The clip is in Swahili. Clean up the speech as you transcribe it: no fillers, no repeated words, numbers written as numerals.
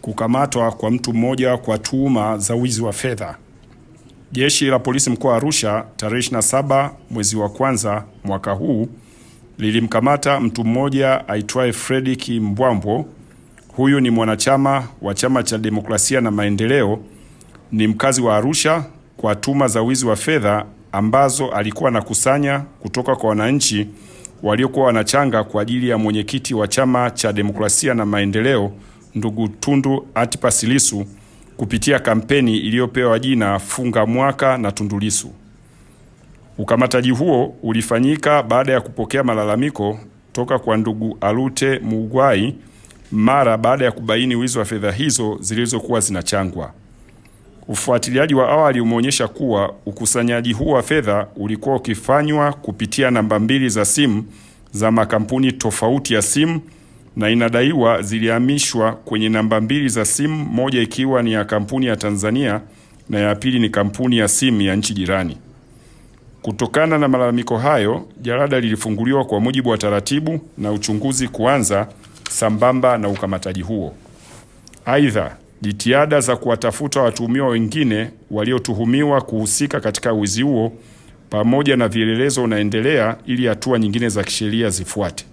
kukamatwa kwa mtu mmoja kwa tuhuma za wizi wa fedha. Jeshi la Polisi mkoa wa Arusha tarehe 27 mwezi wa kwanza mwaka huu lilimkamata mtu mmoja aitwaye Fredrick Mbwambo. Huyu ni mwanachama wa Chama cha Demokrasia na Maendeleo, ni mkazi wa Arusha, kwa tuhuma za wizi wa fedha ambazo alikuwa anakusanya kutoka kwa wananchi waliokuwa wanachanga kwa ajili ya mwenyekiti wa Chama cha Demokrasia na Maendeleo ndugu Tundu Antipas Lissu kupitia kampeni iliyopewa jina Funga Mwaka na Tundu Lissu. Ukamataji huo ulifanyika baada ya kupokea malalamiko toka kwa ndugu Alute Mugwai mara baada ya kubaini wizi wa fedha hizo zilizokuwa zinachangwa. Ufuatiliaji wa awali umeonyesha kuwa ukusanyaji huu wa fedha ulikuwa ukifanywa kupitia namba 2 za simu za makampuni tofauti ya simu, na inadaiwa zilihamishwa kwenye namba 2 za simu, moja ikiwa ni ya kampuni ya Tanzania na ya pili ni kampuni ya simu ya nchi jirani. Kutokana na malalamiko hayo, jalada lilifunguliwa kwa mujibu wa taratibu na uchunguzi kuanza sambamba na ukamataji huo. Aidha, jitihada za kuwatafuta watuhumiwa wengine waliotuhumiwa kuhusika katika wizi huo pamoja na vielelezo unaendelea ili hatua nyingine za kisheria zifuate.